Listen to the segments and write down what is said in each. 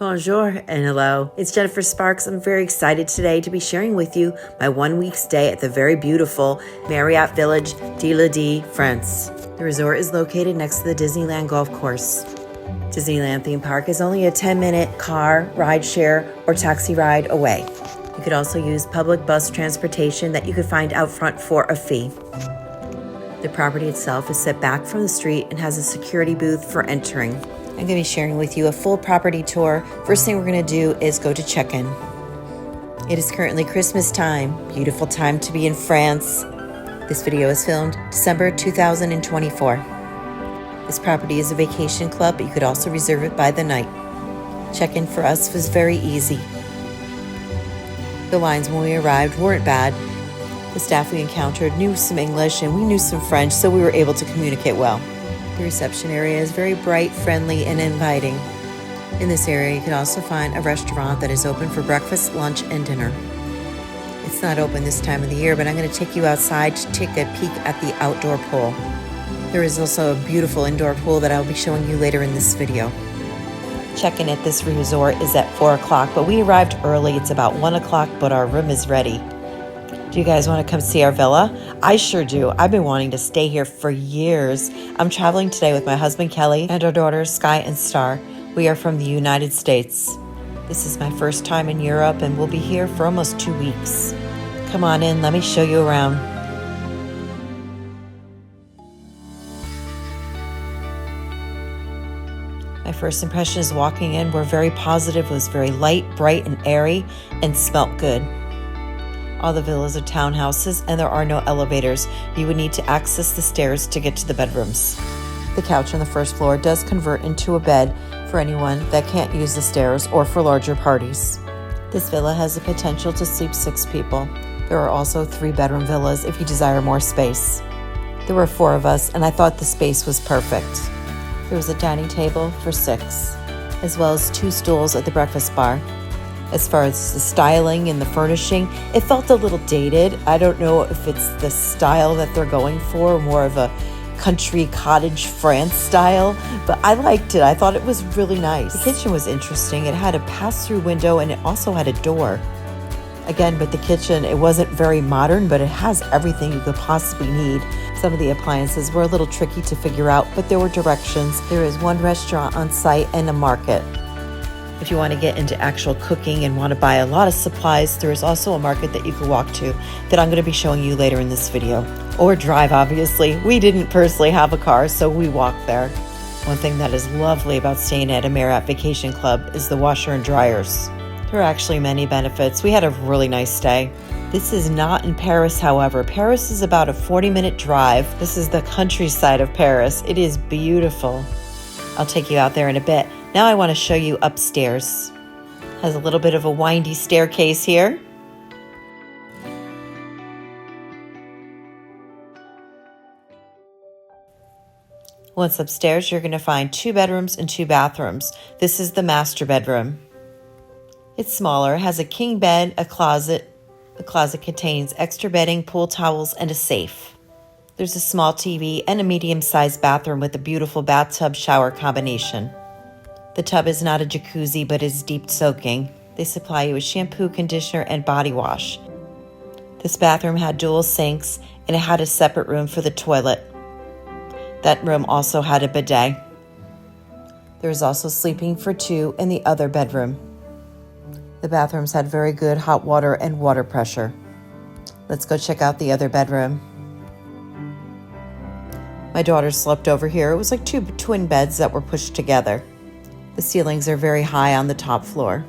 Bonjour and hello. It's Jennifer Sparks. I'm very excited today to be sharing with you my 1 week stay at the very beautiful Marriott Village dile-de-France. The resort is located next to the Disneyland golf course. Disneyland theme park is only a 10-minute car, ride share, or taxi ride away. You could also use public bus transportation that you could find out front for a fee. The property itself is set back from the street and has a security booth for entering. I'm going to be sharing with you a full property tour. First thing we're going to do is go to check-in. It is currently Christmas time. Beautiful time to be in France. This video is filmed December 2024. This property is a vacation club, but you could also reserve it by the night. Check-in for us was very easy. The lines when we arrived weren't bad. The staff we encountered knew some English and we knew some French, so we were able to communicate well. The reception area is very bright, friendly, and inviting. In this area, you can also find a restaurant that is open for breakfast, lunch, and dinner. It's not open this time of the year, but I'm going to take you outside to take a peek at the outdoor pool. There is also a beautiful indoor pool that I'll be showing you later in this video. Check-in at this resort is at 4 o'clock, but we arrived early. It's about 1 o'clock, but our room is ready. Do you guys want to come see our villa? I sure do. I've been wanting to stay here for years. I'm traveling today with my husband, Kelly, and our daughters, Sky and Star. We are from the United States. This is my first time in Europe, and we'll be here for almost 2 weeks. Come on in. Let me show you around. My first impressions walking in were very positive. It was very light, bright, and airy, and smelt good. All the villas are townhouses and there are no elevators. You would need to access the stairs to get to the bedrooms. The couch on the first floor does convert into a bed for anyone that can't use the stairs or for larger parties. This villa has the potential to sleep 6 people. There are also 3-bedroom villas if you desire more space. There were 4 of us and I thought the space was perfect. There was a dining table for 6, as well as 2 stools at the breakfast bar. As far as the styling and the furnishing, it felt a little dated. I don't know if it's the style that they're going for, more of a country cottage France style, but I liked it. I thought it was really nice. The kitchen was interesting. It had a pass-through window and it also had a door. Again, but the kitchen, it wasn't very modern, but it has everything you could possibly need. Some of the appliances were a little tricky to figure out, but there were directions. There is 1 restaurant on site and a market. If you want to get into actual cooking and want to buy a lot of supplies, there is also a market that you can walk to that I'm going to be showing you later in this video. Or drive, obviously. We didn't personally have a car, so we walked there. One thing that is lovely about staying at a Marriott Vacation Club is the washer and dryers. There are actually many benefits. We had a really nice stay. This is not in Paris, however. Paris is about a 40-minute drive. This is the countryside of Paris. It is beautiful. I'll take you out there in a bit. Now I want to show you upstairs. Has a little bit of a windy staircase here. Once upstairs, you're going to find 2 bedrooms and 2 bathrooms. This is the master bedroom. It's smaller, has a king bed, a closet. The closet contains extra bedding, pool towels, and a safe. There's a small TV and a medium-sized bathroom with a beautiful bathtub shower combination. The tub is not a jacuzzi, but is deep soaking. They supply you with shampoo, conditioner, and body wash. This bathroom had dual sinks, and it had a separate room for the toilet. That room also had a bidet. There was also sleeping for 2 in the other bedroom. The bathrooms had very good hot water and water pressure. Let's go check out the other bedroom. My daughter slept over here. It was like 2 twin beds that were pushed together. The ceilings are very high on the top floor.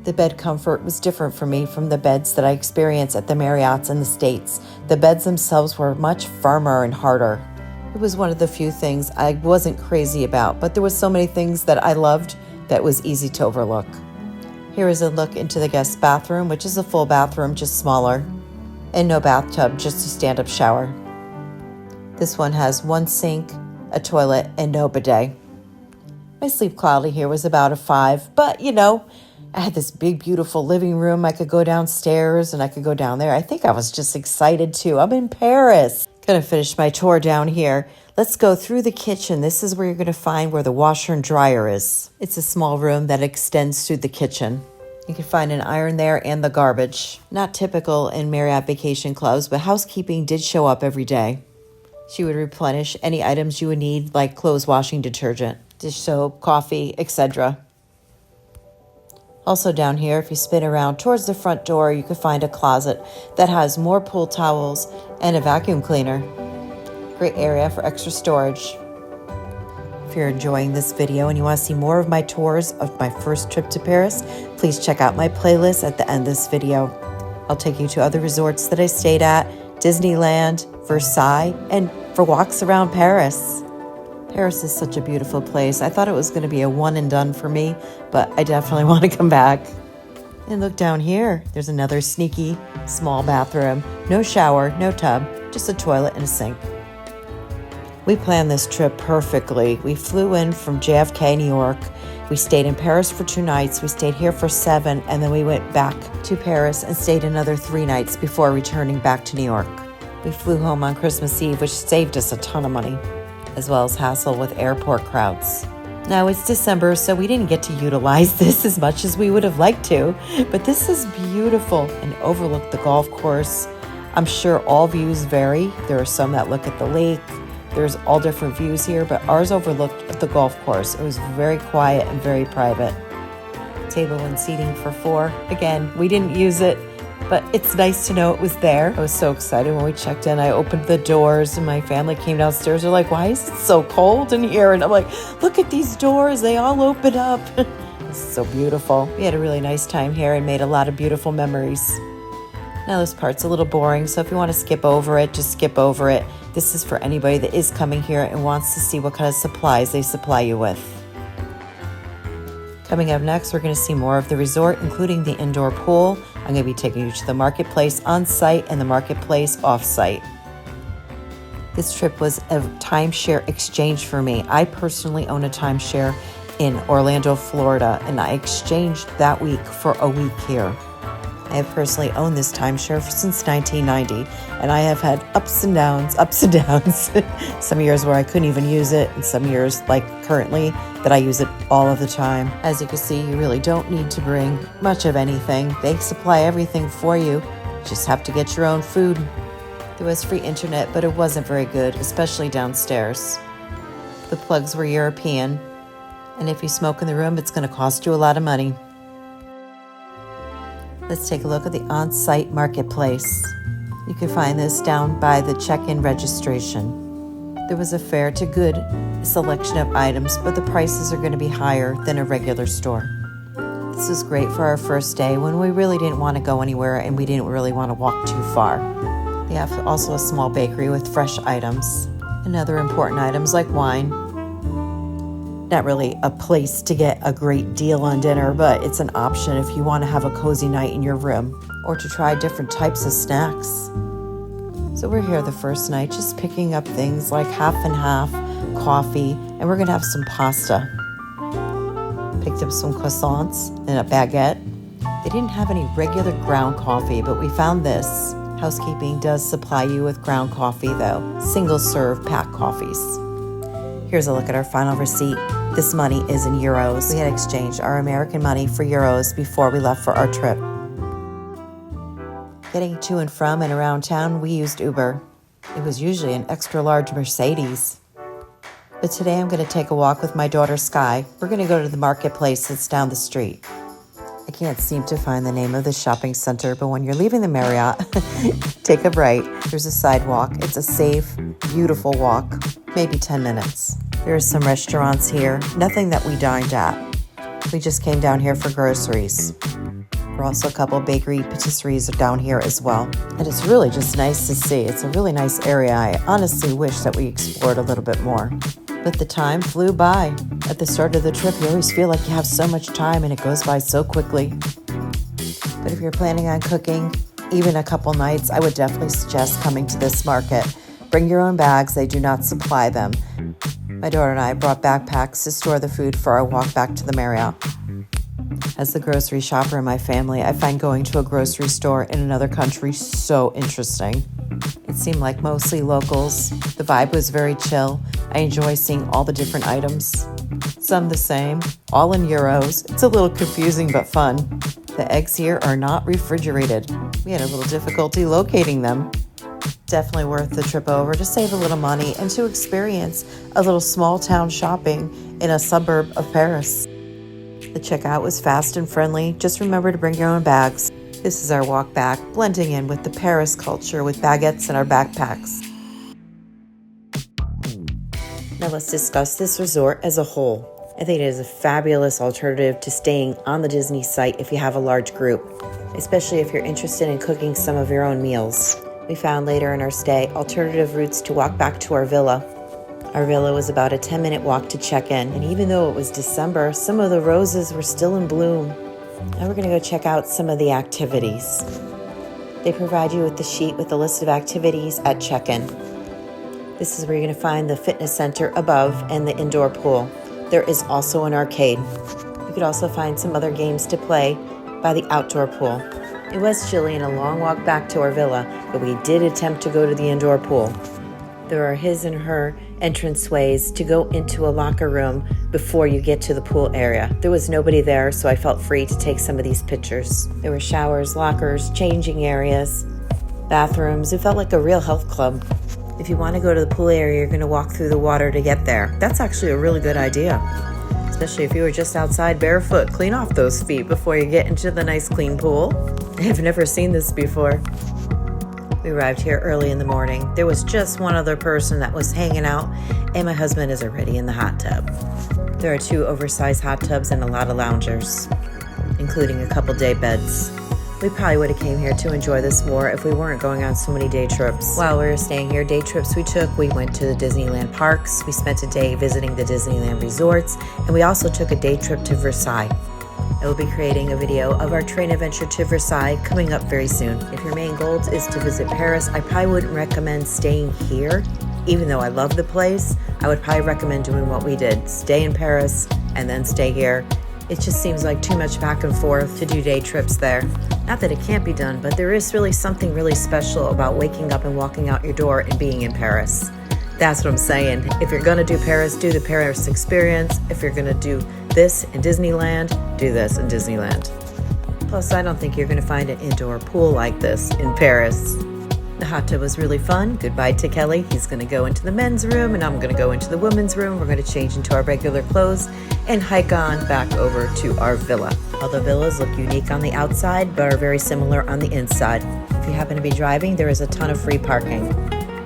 The bed comfort was different for me from the beds that I experienced at the Marriotts in the States. The beds themselves were much firmer and harder. It was one of the few things I wasn't crazy about, but there was so many things that I loved that was easy to overlook. Here is a look into the guest bathroom, which is a full bathroom, just smaller, and no bathtub, just a stand-up shower. This one has 1 sink, a toilet, and no bidet. My sleep quality here was about a 5, but I had this big, beautiful living room. I could go downstairs and I could go down there. I think I was just excited too. I'm in Paris. Gonna finish my tour down here. Let's go through the kitchen. This is where you're gonna find where the washer and dryer is. It's a small room that extends through the kitchen. You can find an iron there and the garbage. Not typical in Marriott vacation clubs, but housekeeping did show up every day. She would replenish any items you would need, like clothes washing detergent, dish soap, coffee, etc. Also down here, if you spin around towards the front door, you can find a closet that has more pool towels and a vacuum cleaner. Great area for extra storage. If you're enjoying this video and you want to see more of my tours of my first trip to Paris, please check out my playlist at the end of this video. I'll take you to other resorts that I stayed at, Disneyland, Versailles, and for walks around Paris. Paris is such a beautiful place. I thought it was going to be a one and done for me, but I definitely want to come back. And look down here. There's another sneaky small bathroom. No shower, no tub, just a toilet and a sink. We planned this trip perfectly. We flew in from JFK, New York. We stayed in Paris for 2 nights. We stayed here for 7, and then we went back to Paris and stayed another 3 nights before returning back to New York. We flew home on Christmas Eve, which saved us a ton of money, as well as hassle with airport crowds. Now it's December, so we didn't get to utilize this as much as we would have liked to, but this is beautiful and overlook the golf course. I'm sure all views vary. There are some that look at the lake. There's all different views here, but ours overlooked the golf course. It was very quiet and very private. Table and seating for 4. Again, we didn't use it, but it's nice to know it was there. I was so excited when we checked in. I opened the doors and my family came downstairs. They're like, why is it so cold in here? And I'm like, look at these doors. They all open up. It's so beautiful. We had a really nice time here and made a lot of beautiful memories. Now this part's a little boring, so if you want to skip over it, just skip over it. This is for anybody that is coming here and wants to see what kind of supplies they supply you with. Coming up next, we're going to see more of the resort, including the indoor pool. I'm going to be taking you to the marketplace on-site and the marketplace off-site. This trip was a timeshare exchange for me. I personally own a timeshare in Orlando, Florida, and I exchanged that week for a week here. I have personally owned this timeshare since 1990, and I have had ups and downs. Some years where I couldn't even use it, and some years, like currently, that I use it all of the time. As you can see, you really don't need to bring much of anything. They supply everything for you. You just have to get your own food. There was free internet, but it wasn't very good, especially downstairs. The plugs were European, and if you smoke in the room, it's going to cost you a lot of money. Let's take a look at the on-site marketplace. You can find this down by the check-in registration. There was a fair to good selection of items, but the prices are going to be higher than a regular store. This was great for our first day when we really didn't want to go anywhere and we didn't really want to walk too far. They have also a small bakery with fresh items and other important items like wine. Not really a place to get a great deal on dinner, but it's an option if you want to have a cozy night in your room or to try different types of snacks. So we're here the first night just picking up things like half and half, coffee, and we're going to have some pasta. Picked up some croissants and a baguette. They didn't have any regular ground coffee, but we found this. Housekeeping does supply you with ground coffee though, single-serve pack coffees. Here's a look at our final receipt. This money is in euros. We had exchanged our American money for euros before we left for our trip. Getting to and from and around town, we used Uber. It was usually an extra large Mercedes. But today I'm going to take a walk with my daughter Sky. We're going to go to the marketplace that's down the street. I can't seem to find the name of the shopping center, but when you're leaving the Marriott, take a right. There's a sidewalk. It's a safe, beautiful walk, maybe 10 minutes. There are some restaurants here, nothing that we dined at. We just came down here for groceries. There are also a couple of bakery patisseries down here as well. And it's really just nice to see. It's a really nice area. I honestly wish that we explored a little bit more. But the time flew by. At the start of the trip, you always feel like you have so much time and it goes by so quickly. But if you're planning on cooking, even a couple nights, I would definitely suggest coming to this market. Bring your own bags. They do not supply them. My daughter and I brought backpacks to store the food for our walk back to the Marriott. As the grocery shopper in my family, I find going to a grocery store in another country so interesting. It seemed like mostly locals. The vibe was very chill. I enjoy seeing all the different items. Some the same, all in euros. It's a little confusing but fun. The eggs here are not refrigerated. We had a little difficulty locating them. Definitely worth the trip over to save a little money and to experience a little small town shopping in a suburb of Paris. The checkout was fast and friendly. Just remember to bring your own bags. This is our walk back, blending in with the Paris culture with baguettes in our backpacks. Now let's discuss this resort as a whole. I think it is a fabulous alternative to staying on the Disney site if you have a large group, especially if you're interested in cooking some of your own meals. We found later in our stay alternative routes to walk back to our villa. Our villa was about a 10-minute walk to check in, and even though it was December, some of the roses were still in bloom. Now we're going to go check out some of the activities. They provide you with the sheet with a list of activities at check-in. This is where you're going to find the fitness center above and the indoor pool. There is also an arcade. You could also find some other games to play by the outdoor pool. It was chilly and a long walk back to our villa, but we did attempt to go to the indoor pool. There are his and her entranceways to go into a locker room before you get to the pool area. There was nobody there, so I felt free to take some of these pictures. There were showers, lockers, changing areas, bathrooms. It felt like a real health club. If you want to go to the pool area, you're going to walk through the water to get there. That's actually a really good idea, especially if you were just outside barefoot. Clean off those feet before you get into the nice clean pool. I have never seen this before. We arrived here early in the morning. There was just one other person that was hanging out, and my husband is already in the hot tub. There are 2 oversized hot tubs and a lot of loungers, including a couple day beds. We probably would have came here to enjoy this more if we weren't going on so many day trips. While we were staying here, day trips we took, we went to the Disneyland parks, we spent a day visiting the Disneyland resorts, and we also took a day trip to Versailles. I will be creating a video of our train adventure to Versailles coming up very soon. If your main goal is to visit Paris, I probably wouldn't recommend staying here. Even though I love the place, I would probably recommend doing what we did. Stay in Paris and then stay here. It just seems like too much back and forth to do day trips there. Not that it can't be done, but there is really something really special about waking up and walking out your door and being in Paris. That's what I'm saying. If you're going to do Paris, do the Paris experience. If you're going to do this in Disneyland, do this in Disneyland. Plus, I don't think you're going to find an indoor pool like this in Paris. The hot tub was really fun. Goodbye to Kelly. He's going to go into the men's room, and I'm going to go into the women's room. We're going to change into our regular clothes and hike on back over to our villa. All the villas look unique on the outside, but are very similar on the inside. If you happen to be driving, there is a ton of free parking.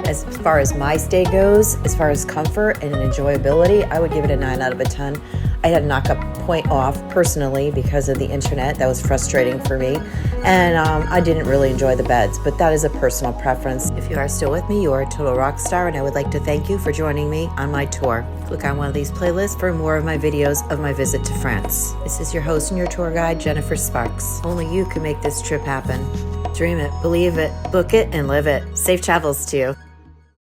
As far as my stay goes, as far as comfort and enjoyability, I would give it a 9 out of 10. I had to knock a point off personally because of the internet. That was frustrating for me. And I didn't really enjoy the beds, but that is a personal preference. If you are still with me, you are a total rock star, and I would like to thank you for joining me on my tour. Click on one of these playlists for more of my videos of my visit to France. This is your host and your tour guide, Jennifer Sparks. Only you can make this trip happen. Dream it, believe it, book it, and live it. Safe travels to you.